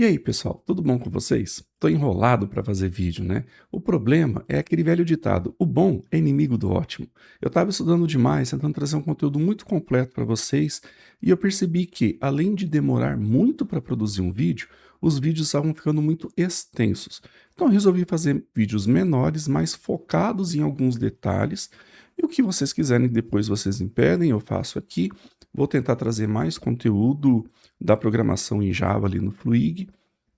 E aí, pessoal, tudo bom com vocês? Tô enrolado para fazer vídeo, né? O problema é aquele velho ditado: o bom é inimigo do ótimo. Eu estava estudando demais, tentando trazer um conteúdo muito completo para vocês, e eu percebi que, além de demorar muito para produzir um vídeo, os vídeos estavam ficando muito extensos. Então, eu resolvi fazer vídeos menores, mais focados em alguns detalhes. E o que vocês quiserem, depois vocês me pedem, eu faço aqui. Vou tentar trazer mais conteúdo da programação em Java ali no Fluig.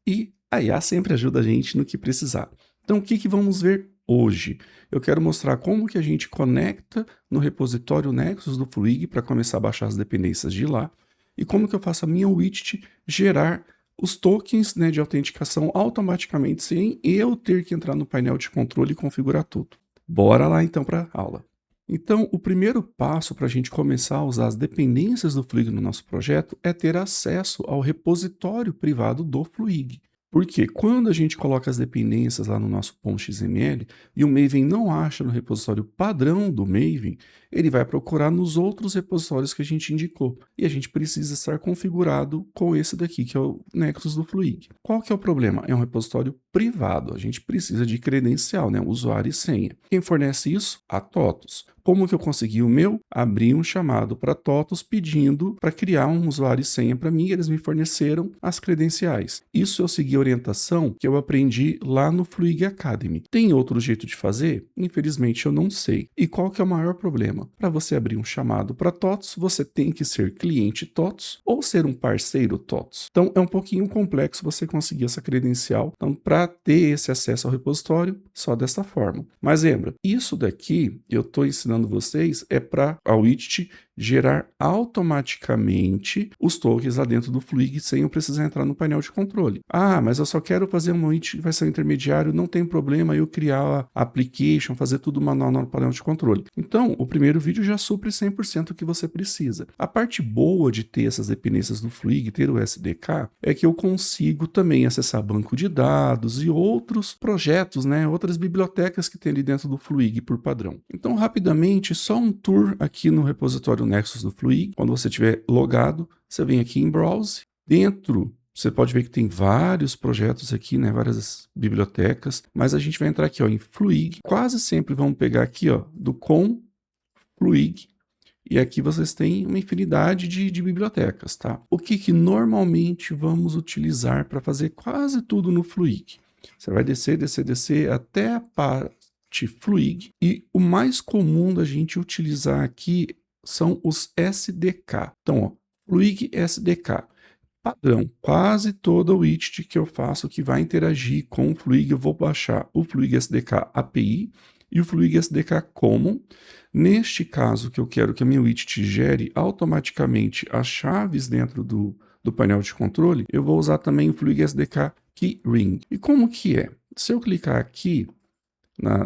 E a IA sempre ajuda a gente no que precisar. Então, o que vamos ver hoje? Eu quero mostrar como que a gente conecta no repositório Nexus do Fluig para começar a baixar as dependências de lá e como que eu faço a minha widget gerar os tokens, né, de autenticação automaticamente sem eu ter que entrar no painel de controle e configurar tudo. Bora lá então para a aula. Então, o primeiro passo para a gente começar a usar as dependências do Fluig no nosso projeto é ter acesso ao repositório privado do Fluig. Porque quando a gente coloca as dependências lá no nosso .xml e o Maven não acha no repositório padrão do Maven, ele vai procurar nos outros repositórios que a gente indicou. E a gente precisa estar configurado com esse daqui, que é o Nexus do Fluig. Qual que é o problema? É um repositório privado. A gente precisa de credencial, né? Usuário e senha. Quem fornece isso? A TOTUS. Como que eu consegui o meu? Abri um chamado para TOTUS pedindo para criar um usuário e senha para mim, e eles me forneceram as credenciais. Isso eu segui a orientação que eu aprendi lá no Fluig Academy. Tem outro jeito de fazer? Infelizmente eu não sei. E qual que é o maior problema? Para você abrir um chamado para TOTUS, você tem que ser cliente TOTUS ou ser um parceiro TOTUS. Então é um pouquinho complexo você conseguir essa credencial. Então, para ter esse acesso ao repositório, só dessa forma. Mas lembra, isso daqui eu estou ensinando vocês é para a widget gerar automaticamente os tokens lá dentro do Fluig sem eu precisar entrar no painel de controle. Ah, mas eu só quero fazer uma widget que vai ser um intermediário, não tem problema eu criar a application, fazer tudo manual no painel de controle. Então, o primeiro vídeo já supre 100% o que você precisa. A parte boa de ter essas dependências do Fluig, ter o SDK, é que eu consigo também acessar banco de dados e outros projetos, né, outras bibliotecas que tem ali dentro do Fluig por padrão. Então, rapidamente, só um tour aqui no repositório Nexus do Fluig. Quando você estiver logado, você vem aqui em Browse. Dentro, você pode ver que tem vários projetos aqui, né, várias bibliotecas, mas a gente vai entrar aqui ó, em Fluig. Quase sempre vamos pegar aqui ó, do com Fluig. E aqui vocês têm uma infinidade de bibliotecas, tá? O que normalmente vamos utilizar para fazer quase tudo no Fluig? Você vai descer, descer, descer até a parte Fluig, e o mais comum da gente utilizar aqui são os SDK. Então, ó, Fluig SDK. Padrão, quase toda widget que eu faço que vai interagir com o Fluig, eu vou baixar o Fluig SDK API e o Fluig SDK Common. Neste caso, que eu quero que a minha widget gere automaticamente as chaves dentro do painel de controle, eu vou usar também o Fluig SDK Keyring. E como que é? Se eu clicar aqui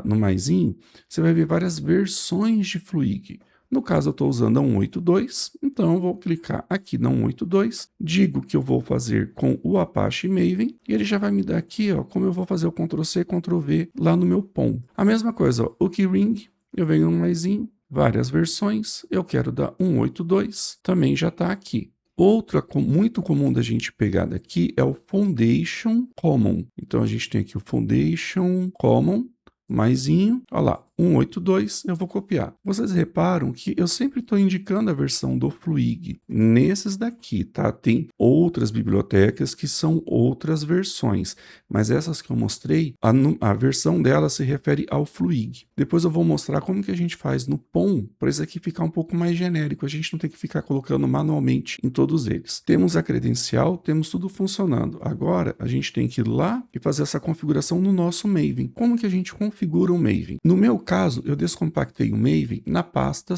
no maisinho, você vai ver várias versões de Fluig. No caso, eu estou usando a 182, então eu vou clicar aqui na 182, digo que eu vou fazer com o Apache Maven, e ele já vai me dar aqui, ó, como eu vou fazer o Ctrl+C, Ctrl+V lá no meu POM. A mesma coisa, ó, o Keyring, eu venho no maisinho, várias versões, eu quero da 182, também já está aqui. Outra muito comum da gente pegar daqui é o Foundation Common. Então, a gente tem aqui o Foundation Common, maisinho, olha lá, 182, eu vou copiar. Vocês reparam que eu sempre estou indicando a versão do Fluig nesses daqui, tá? Tem outras bibliotecas que são outras versões, mas essas que eu mostrei, a versão dela se refere ao Fluig. Depois eu vou mostrar como que a gente faz no POM, para isso aqui ficar um pouco mais genérico, a gente não tem que ficar colocando manualmente em todos eles. Temos a credencial, temos tudo funcionando. Agora, a gente tem que ir lá e fazer essa configuração no nosso Maven. Como que a gente configura o Maven? No meu caso, eu descompactei o Maven na pasta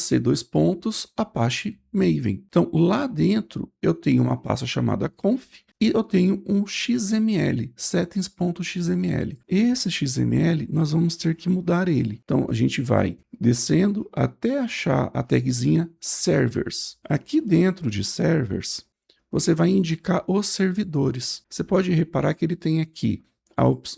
Apache Maven. Então, lá dentro, eu tenho uma pasta chamada conf e eu tenho um XML, settings.xml. Esse XML, nós vamos ter que mudar ele. Então, a gente vai descendo até achar a tagzinha servers. Aqui dentro de servers, você vai indicar os servidores. Você pode reparar que ele tem aqui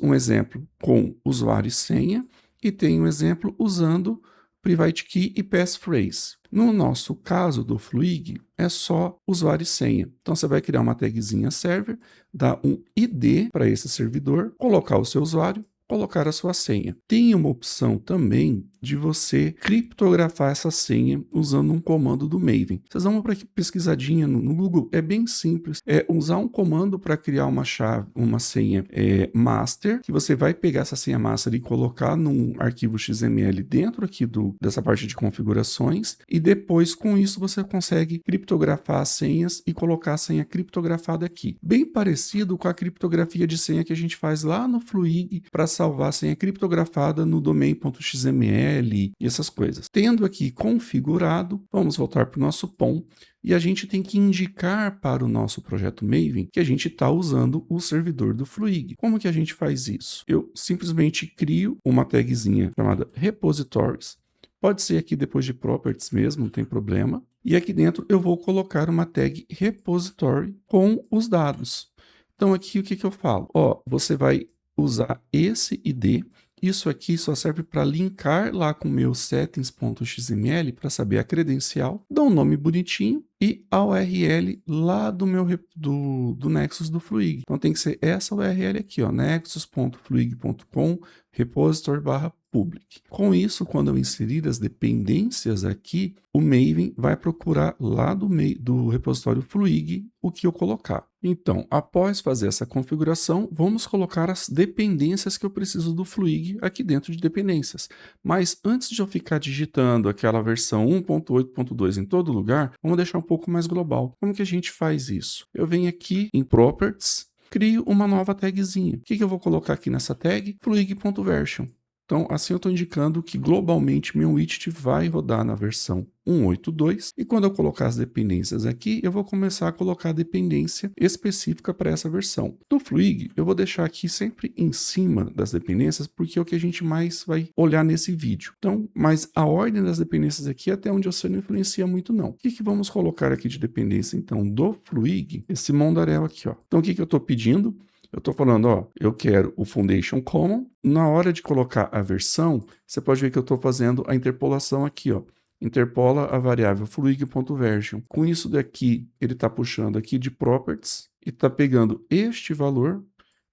um exemplo com usuário e senha, e tem um exemplo usando private key e passphrase. No nosso caso do Fluig, é só usuário e senha. Então, você vai criar uma tagzinha server, dar um ID para esse servidor, colocar o seu usuário, colocar a sua senha. Tem uma opção também de você criptografar essa senha usando um comando do Maven. Vocês dão uma pesquisadinha no Google, é bem simples. É usar um comando para criar uma chave, uma senha master, que você vai pegar essa senha master e colocar num arquivo XML dentro aqui dessa parte de configurações, e depois com isso você consegue criptografar as senhas e colocar a senha criptografada aqui. Bem parecido com a criptografia de senha que a gente faz lá no Fluig para salvar a senha criptografada no domain.xml e essas coisas. Tendo aqui configurado, vamos voltar para o nosso POM e a gente tem que indicar para o nosso projeto Maven que a gente está usando o servidor do Fluig. Como que a gente faz isso? Eu simplesmente crio uma tagzinha chamada repositories. Pode ser aqui depois de properties mesmo, não tem problema. E aqui dentro eu vou colocar uma tag repository com os dados. Então aqui o que eu falo? Você vai usar esse ID. Isso aqui só serve para linkar lá com o meu settings.xml para saber a credencial, dar um nome bonitinho e a URL lá do meu do Nexus do Fluig. Então tem que ser essa URL aqui, nexus.fluig.com repository/public. Com isso, quando eu inserir as dependências aqui, o Maven vai procurar lá do repositório Fluig o que eu colocar. Então, após fazer essa configuração, vamos colocar as dependências que eu preciso do Fluig aqui dentro de dependências. Mas antes de eu ficar digitando aquela versão 1.8.2 em todo lugar, vamos deixar um pouco mais global. Como que a gente faz isso? Eu venho aqui em Properties, crio uma nova tagzinha. O que eu vou colocar aqui nessa tag? Fluig.version. Então, assim eu estou indicando que globalmente meu widget vai rodar na versão 1.8.2 e quando eu colocar as dependências aqui, eu vou começar a colocar a dependência específica para essa versão. Do Fluig, eu vou deixar aqui sempre em cima das dependências porque é o que a gente mais vai olhar nesse vídeo. Então, mas a ordem das dependências aqui até onde você não influencia muito não. O que vamos colocar aqui de dependência então do Fluig? Esse mundaréu aqui, ó. Então, o que eu estou pedindo? Eu estou falando, eu quero o Foundation Common. Na hora de colocar a versão, você pode ver que eu estou fazendo a interpolação aqui, ó. Interpola a variável fluig.version. Com isso daqui, ele está puxando aqui de properties e está pegando este valor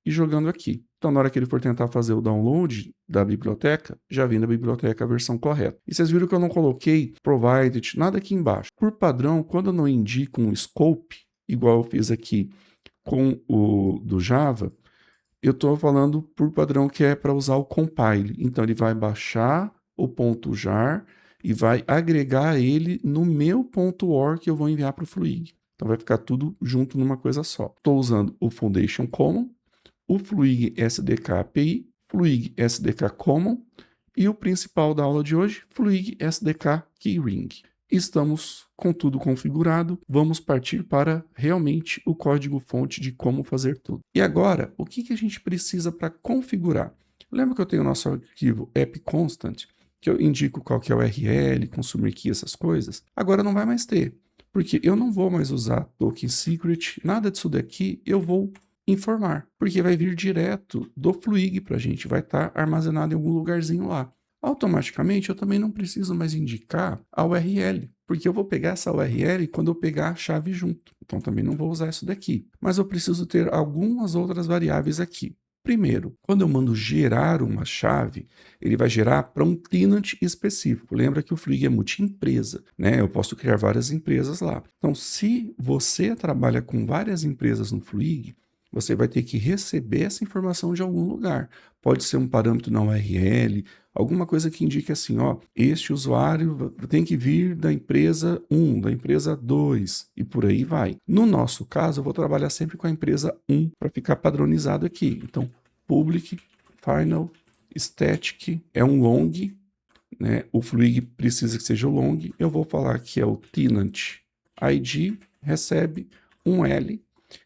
e jogando aqui. Então, na hora que ele for tentar fazer o download da biblioteca, já vem da biblioteca a versão correta. E vocês viram que eu não coloquei provided, nada aqui embaixo. Por padrão, quando eu não indico um scope, igual eu fiz aqui com o do Java, eu estou falando por padrão que é para usar o compile. Então, ele vai baixar o .jar e vai agregar ele no meu .or que eu vou enviar para o Fluig. Então, vai ficar tudo junto numa coisa só. Estou usando o Foundation Common, o Fluig SDK API, Fluig SDK Common e o principal da aula de hoje, Fluig SDK Keyring. Estamos com tudo configurado, vamos partir para realmente o código-fonte de como fazer tudo. E agora, o que a gente precisa para configurar? Lembra que eu tenho o nosso arquivo appconstant, que eu indico qual que é o URL, consumer key, essas coisas? Agora não vai mais ter, porque eu não vou mais usar token secret, nada disso daqui eu vou informar, porque vai vir direto do Fluig para a gente, vai estar armazenado em algum lugarzinho lá. Automaticamente, eu também não preciso mais indicar a URL, porque eu vou pegar essa URL quando eu pegar a chave junto. Então, também não vou usar isso daqui. Mas eu preciso ter algumas outras variáveis aqui. Primeiro, quando eu mando gerar uma chave, ele vai gerar para um tenant específico. Lembra que o Fluig é multi-empresa, né? Eu posso criar várias empresas lá. Então, se você trabalha com várias empresas no Fluig, você vai ter que receber essa informação de algum lugar. Pode ser um parâmetro na URL, alguma coisa que indique assim, este usuário tem que vir da empresa 1, da empresa 2 e por aí vai. No nosso caso, eu vou trabalhar sempre com a empresa 1 para ficar padronizado aqui. Então, public, final, static, é um long, né? O Fluig precisa que seja o long. Eu vou falar que é o tenant ID, recebe um L.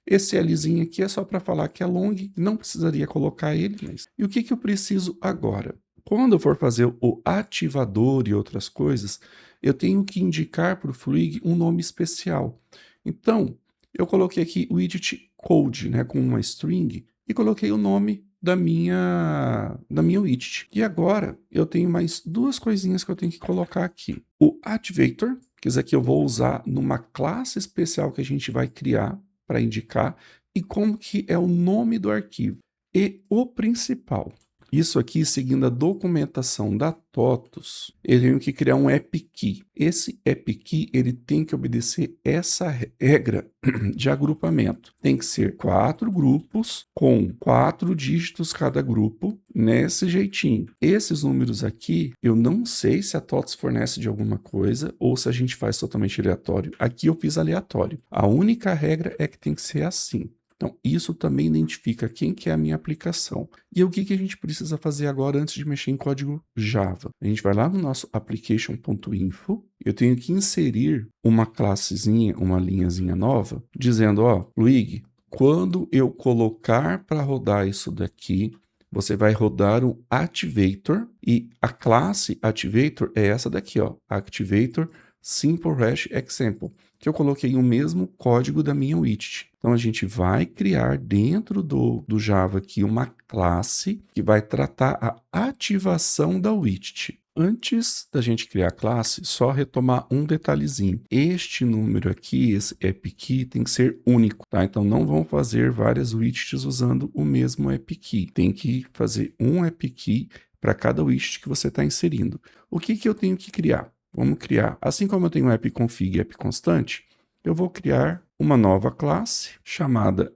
Esse Lzinho aqui é só para falar que é long, não precisaria colocar ele. Mas... E o que eu preciso agora? Quando eu for fazer o ativador e outras coisas, eu tenho que indicar para o Fluig um nome especial. Então, eu coloquei aqui o widget code, né, com uma string, e coloquei o nome da minha widget. E agora eu tenho mais duas coisinhas que eu tenho que colocar aqui. O activator, que isso aqui eu vou usar numa classe especial que a gente vai criar para indicar, e como que é o nome do arquivo. E o principal. Isso aqui, seguindo a documentação da TOTUS, eu tenho que criar um AppKey. Esse AppKey, ele tem que obedecer essa regra de agrupamento. Tem que ser 4 grupos com 4 dígitos cada grupo, nesse jeitinho. Esses números aqui, eu não sei se a TOTUS fornece de alguma coisa ou se a gente faz totalmente aleatório. Aqui eu fiz aleatório. A única regra é que tem que ser assim. Então, isso também identifica quem que é a minha aplicação. E o que a gente precisa fazer agora antes de mexer em código Java? A gente vai lá no nosso application.info, eu tenho que inserir uma classezinha, uma linhazinha nova, dizendo, ó, Luigi, quando eu colocar para rodar isso daqui, você vai rodar o Activator, e a classe Activator é essa daqui, ó, Activator Simple Hash Example, que eu coloquei o mesmo código da minha widget. Então, a gente vai criar dentro do Java aqui uma classe que vai tratar a ativação da widget. Antes da gente criar a classe, só retomar um detalhezinho. Este número aqui, esse AppKey, tem que ser único, tá? Então, não vão fazer várias widgets usando o mesmo AppKey. Tem que fazer um AppKey para cada widget que você está inserindo. O que eu tenho que criar? Vamos criar, assim como eu tenho appconfig e appconstante, eu vou criar uma nova classe chamada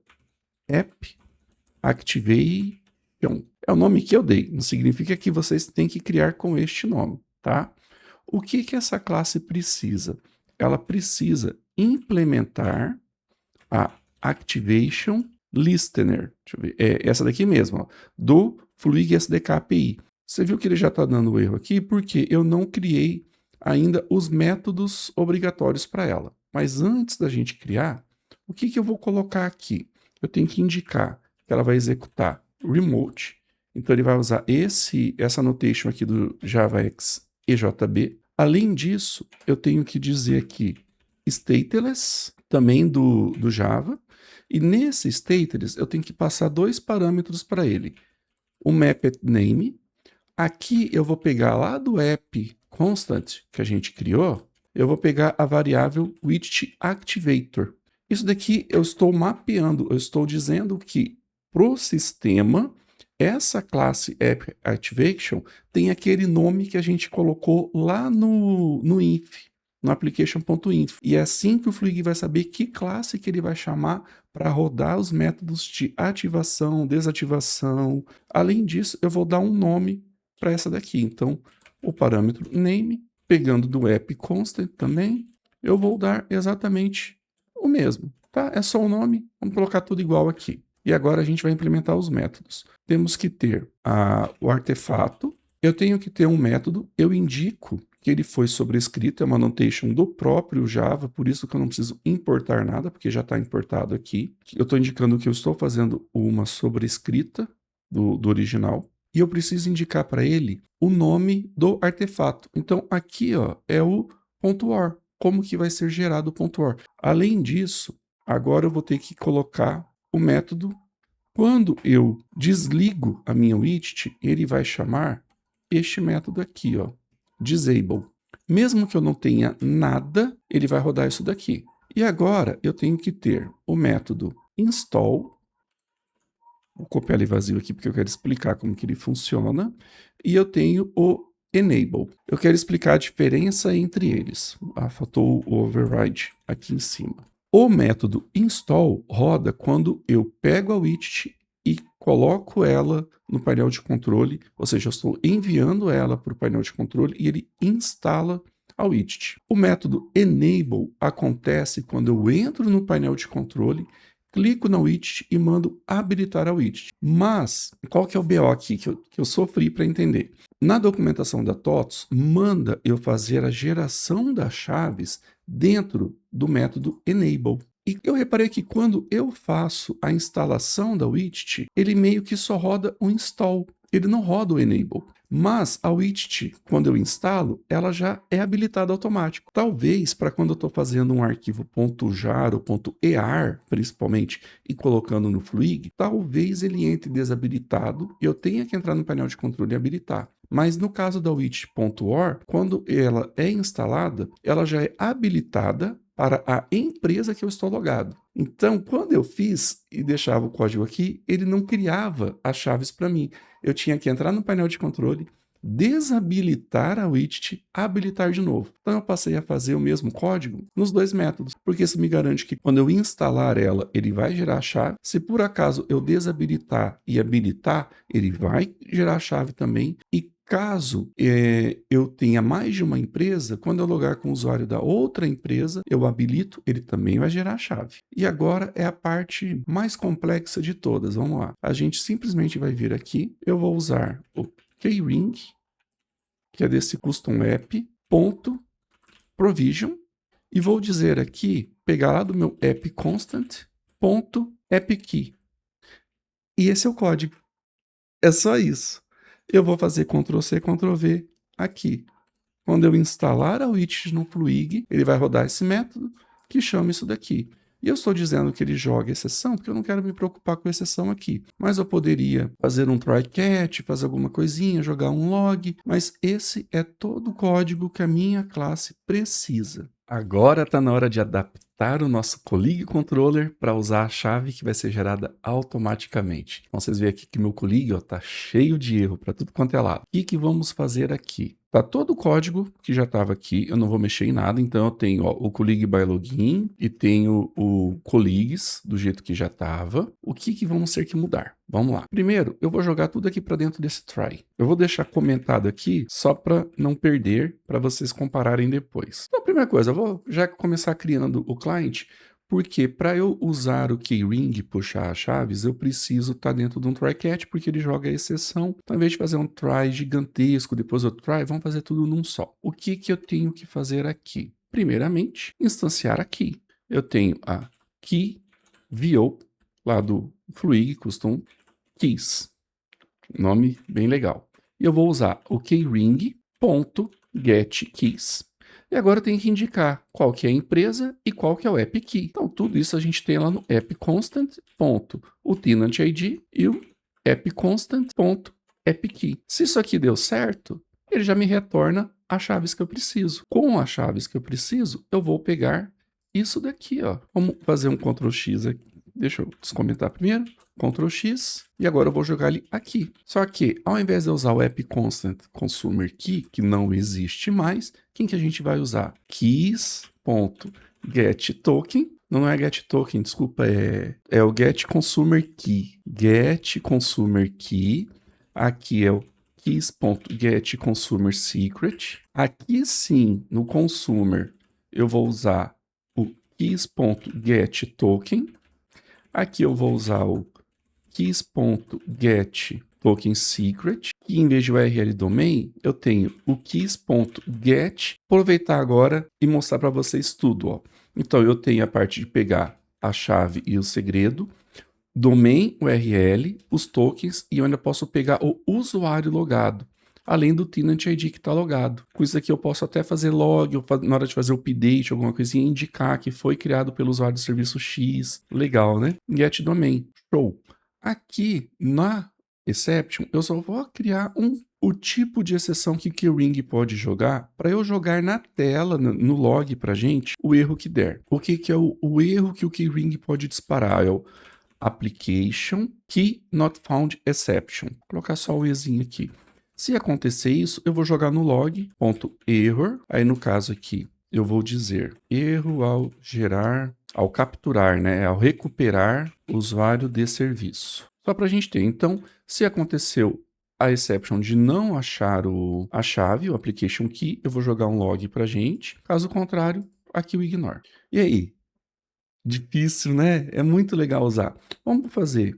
appActivation. É o nome que eu dei, não significa que vocês têm que criar com este nome, tá? O que essa classe precisa? Ela precisa implementar a Activation Listener. Deixa eu ver, é essa daqui mesmo, ó, do Fluig SDK API. Você viu que ele já está dando erro aqui porque eu não criei ainda os métodos obrigatórios para ela. Mas antes da gente criar, o que eu vou colocar aqui? Eu tenho que indicar que ela vai executar remote. Então, ele vai usar essa notation aqui do JavaX EJB. Além disso, eu tenho que dizer aqui stateless, também do Java. E nesse stateless, eu tenho que passar 2 parâmetros para ele. O map@name. Aqui eu vou pegar lá do app constant que a gente criou, eu vou pegar a variável widget activator. Isso daqui eu estou mapeando, eu estou dizendo que para o sistema, essa classe app activation tem aquele nome que a gente colocou lá no inf, no application.inf. E é assim que o Fluig vai saber que classe que ele vai chamar para rodar os métodos de ativação, desativação. Além disso, eu vou dar um nome para essa daqui. Então, o parâmetro name, pegando do app constant também, eu vou dar exatamente o mesmo, tá? É só o nome, vamos colocar tudo igual aqui. E agora a gente vai implementar os métodos. Temos que ter o artefato, eu tenho que ter um método, eu indico que ele foi sobrescrito, é uma notation do próprio Java, por isso que eu não preciso importar nada, porque já está importado aqui. Eu estou indicando que eu estou fazendo uma sobrescrita do original. E eu preciso indicar para ele o nome do artefato. Então, aqui ó, é o .or, como que vai ser gerado o .or. Além disso, agora eu vou ter que colocar o método. Quando eu desligo a minha widget, ele vai chamar este método aqui, ó, disable. Mesmo que eu não tenha nada, ele vai rodar isso daqui. E agora eu tenho que ter o método install. Vou copiar ele vazio aqui porque eu quero explicar como que ele funciona. E eu tenho o enable. Eu quero explicar a diferença entre eles. Faltou o override aqui em cima. O método install roda quando eu pego a widget e coloco ela no painel de controle, ou seja, eu estou enviando ela para o painel de controle e ele instala a widget. O método enable acontece quando eu entro no painel de controle, clico na widget e mando habilitar a widget. Mas, qual que é o BO aqui que eu sofri para entender? Na documentação da TOTUS, manda eu fazer a geração das chaves dentro do método enable. E eu reparei que quando eu faço a instalação da widget, ele meio que só roda o install. ele não roda o enable. Mas a widget, quando eu instalo, ela já é habilitada automático. Talvez para quando eu estou fazendo um arquivo .jar ou .ear, principalmente, e colocando no Fluig, talvez ele entre desabilitado e eu tenha que entrar no painel de controle e habilitar. Mas no caso da widget.or, quando ela é instalada, ela já é habilitada para a empresa que eu estou logado. Então, quando eu fiz e deixava o código aqui, ele não criava as chaves para mim. Eu tinha que entrar no painel de controle, desabilitar a widget, habilitar de novo. Então eu passei a fazer o mesmo código nos dois métodos, porque isso me garante que quando eu instalar ela, ele vai gerar a chave. Se por acaso eu desabilitar e habilitar, ele vai gerar a chave também. E caso eu tenha mais de uma empresa, quando eu logar com o usuário da outra empresa, eu habilito, ele também vai gerar a chave. E agora é a parte mais complexa de todas. Vamos lá. A gente simplesmente vai vir aqui, eu vou usar o keyring, que é desse custom app, ponto provision, e vou dizer aqui, pegar lá do meu app constant, ponto appkey. E esse é o código. É só isso. Eu vou fazer Ctrl+C, Ctrl+V aqui. Quando eu instalar a widget no Fluig, ele vai rodar esse método que chama isso daqui. E eu estou dizendo que ele joga exceção, porque eu não quero me preocupar com exceção aqui. Mas eu poderia fazer um try catch, fazer alguma coisinha, jogar um log, mas esse é todo o código que a minha classe precisa. Agora está na hora de adaptar o nosso Colleague Controller para usar a chave que vai ser gerada automaticamente. Então vocês veem aqui que meu Colleague está cheio de erro para tudo quanto é lado. O que vamos fazer aqui? Tá todo o código que já estava aqui, eu não vou mexer em nada, então eu tenho o colleague by login e tenho o colleagues do jeito que já estava. O que vamos ter que mudar? Vamos lá. Primeiro, eu vou jogar tudo aqui para dentro desse try. Eu vou deixar comentado aqui só para não perder, para vocês compararem depois. Então, a primeira coisa, eu vou já começar criando o client, porque para eu usar o keyring e puxar as chaves, eu preciso estar dentro de um try catch, porque ele joga a exceção. Então, ao invés de fazer um try gigantesco, depois outro try, vamos fazer tudo num só. O que eu tenho que fazer aqui? Primeiramente, instanciar aqui. Eu tenho a key VO, lá do Fluig Custom Keys. Nome bem legal. E eu vou usar o keyring.getKeys. E agora eu tenho que indicar qual que é a empresa e qual que é o app key. Então, tudo isso a gente tem lá no app constant, ponto, o tenant ID e o app constant, ponto, app key. Se isso aqui deu certo, ele já me retorna as chaves que eu preciso. Com as chaves que eu preciso, eu vou pegar isso daqui, ó. Vamos fazer um Ctrl X aqui. Deixa eu descomentar primeiro. Ctrl X, e agora eu vou jogar ele aqui. Só que, ao invés de eu usar o app constant consumer key, que não existe mais, quem que a gente vai usar? Keys.getToken. Não é getToken, desculpa, é o getConsumerKey. GetConsumerKey. Aqui é o keys.getConsumerSecret. Aqui sim, no consumer, eu vou usar o keys.getToken. Aqui eu vou usar o keys.getTokenSecret, e em vez de URL domain, eu tenho o keys.get. Aproveitar agora e mostrar para vocês tudo, ó. Então eu tenho a parte de pegar a chave e o segredo, domain URL, os tokens, e eu ainda posso pegar o usuário logado, além do tenant ID que está logado. Com isso aqui eu posso até fazer log, na hora de fazer o update, alguma coisinha, indicar que foi criado pelo usuário do serviço X. Legal, né? Get domain. Show. Aqui na exception, eu só vou criar o tipo de exceção que o keyring pode jogar para eu jogar na tela, no log para gente, o erro que der. O que é o erro que o keyring pode disparar? É o application key not found exception. Vou colocar só o ezinho aqui. Se acontecer isso, eu vou jogar no log.error. Aí no caso aqui, eu vou dizer erro ao gerar, ao capturar, né? Ao recuperar o usuário de serviço. Só para a gente ter. Então, se aconteceu a exception de não achar a chave, o application key, eu vou jogar um log para a gente. Caso contrário, aqui o ignore. E aí? Difícil, né? É muito legal usar. Vamos fazer.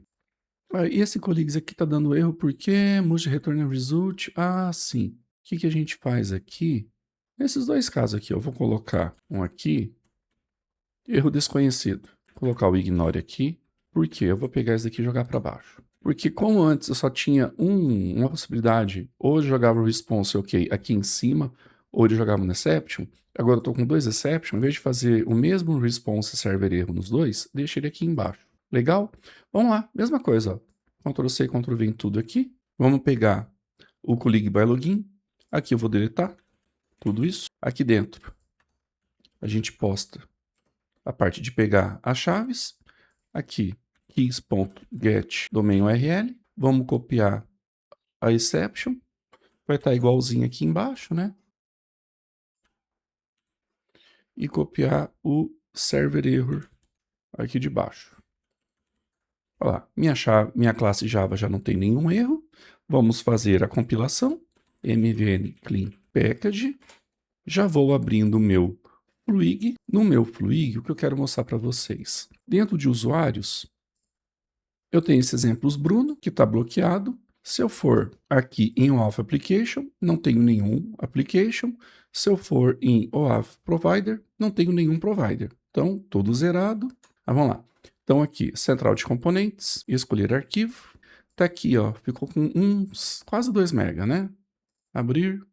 E esse colleagues aqui está dando erro porque must return a result. Ah, sim. O que a gente faz aqui? Nesses dois casos aqui, eu vou colocar um aqui, erro desconhecido. Vou colocar o ignore aqui, porque eu vou pegar esse daqui e jogar para baixo. Porque como antes eu só tinha uma possibilidade, ou eu jogava o response ok aqui em cima, ou ele jogava no exception, agora eu tô com dois exception, em vez de fazer o mesmo response server erro nos dois, deixa ele aqui embaixo. Legal? Vamos lá, mesma coisa, ó. Ctrl C, Ctrl V em tudo aqui. Vamos pegar o colleague by login. Aqui eu vou deletar tudo isso. Aqui dentro a gente posta a parte de pegar as chaves. Aqui, keys.get domain URL. Vamos copiar a exception. Vai estar igualzinho aqui embaixo, né? E copiar o server error aqui de baixo. Olha lá, minha classe Java já não tem nenhum erro. Vamos fazer a compilação. mvn clean package. Já vou abrindo o meu Fluig. No meu Fluig, o que eu quero mostrar para vocês? Dentro de usuários, eu tenho esse exemplos Bruno, que está bloqueado. Se eu for aqui em OAuth Application, não tenho nenhum application. Se eu for em OAuth Provider, não tenho nenhum provider. Então, tudo zerado. Vamos lá. Então, aqui, central de componentes, escolher arquivo. Tá aqui, ó, ficou com uns quase 2 MB, né? Abrir,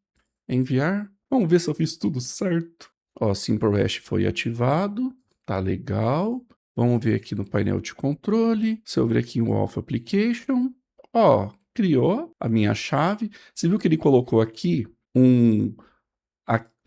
enviar. Vamos ver se eu fiz tudo certo. Ó, Simple Hash foi ativado, tá legal. Vamos ver aqui no painel de controle. Se eu vir aqui em OAuth Application, ó, criou a minha chave. Você viu que ele colocou aqui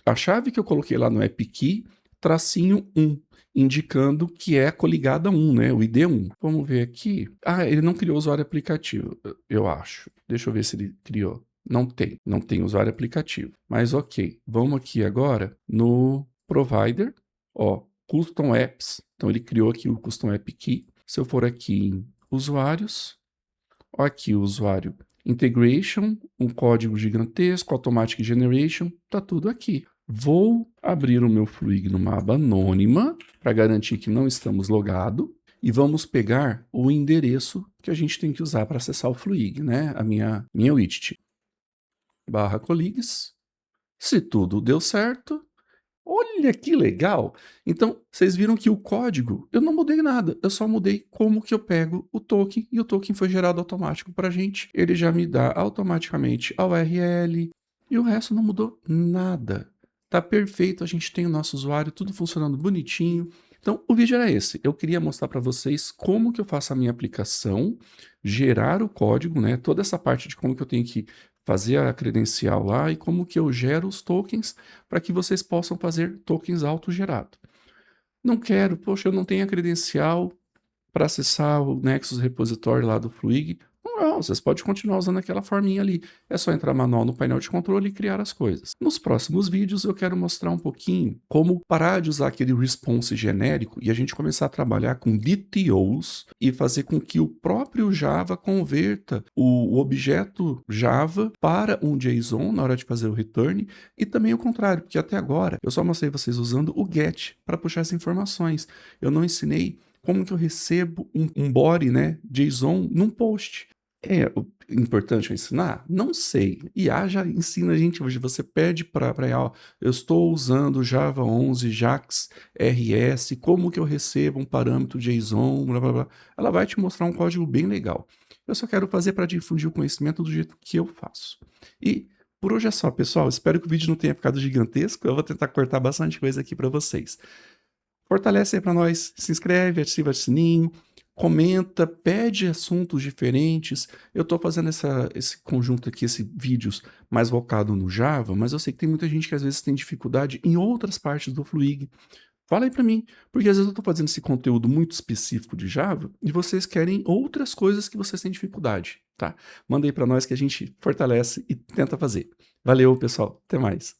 a chave que eu coloquei lá no AppKey, tracinho 1, indicando que é coligada 1, né? O ID 1. Vamos ver aqui. Ah, ele não criou usuário aplicativo, eu acho. Deixa eu ver se ele criou. Não tem usuário aplicativo. Mas ok, vamos aqui agora no Provider, ó, Custom Apps. Então ele criou aqui o Custom App Key. Se eu for aqui em Usuários, ó, aqui o usuário Integration, um código gigantesco, Automatic Generation, tá tudo aqui. Vou abrir o meu Fluig numa aba anônima, para garantir que não estamos logados. E vamos pegar o endereço que a gente tem que usar para acessar o Fluig, né? A minha widget. /colleagues. Se tudo deu certo, olha que legal! Então, vocês viram que o código, eu não mudei nada, eu só mudei como que eu pego o token, e o token foi gerado automático para a gente. Ele já me dá automaticamente a URL, e o resto não mudou nada. Tá perfeito, a gente tem o nosso usuário, tudo funcionando bonitinho. Então, o vídeo era esse. Eu queria mostrar para vocês como que eu faço a minha aplicação, gerar o código, né? Toda essa parte de como que eu tenho que fazer a credencial lá e como que eu gero os tokens para que vocês possam fazer tokens autogerados. Não quero, poxa, eu não tenho a credencial para acessar o Nexus Repository lá do Fluig. Não, vocês podem continuar usando aquela forminha ali. É só entrar manual no painel de controle e criar as coisas. Nos próximos vídeos eu quero mostrar um pouquinho como parar de usar aquele response genérico e a gente começar a trabalhar com DTOs e fazer com que o próprio Java converta o objeto Java para um JSON na hora de fazer o return e também o contrário, porque até agora eu só mostrei vocês usando o GET para puxar as informações. Eu não ensinei como que eu recebo um body, né, JSON num post. É importante eu ensinar? Não sei. IA já ensina a gente hoje. Você pede para IA, ó, eu estou usando Java 11, JAX, RS, como que eu recebo um parâmetro JSON, blá blá blá. Ela vai te mostrar um código bem legal. Eu só quero fazer para difundir o conhecimento do jeito que eu faço. E por hoje é só, pessoal. Espero que o vídeo não tenha ficado gigantesco. Eu vou tentar cortar bastante coisa aqui para vocês. Fortalece aí para nós, se inscreve, ativa o sininho, comenta, pede assuntos diferentes. Eu estou fazendo esse conjunto aqui, esses vídeos mais focado no Java, mas eu sei que tem muita gente que às vezes tem dificuldade em outras partes do Fluig. Fala aí para mim, porque às vezes eu estou fazendo esse conteúdo muito específico de Java e vocês querem outras coisas que vocês têm dificuldade, tá? Manda aí para nós que a gente fortalece e tenta fazer. Valeu, pessoal. Até mais.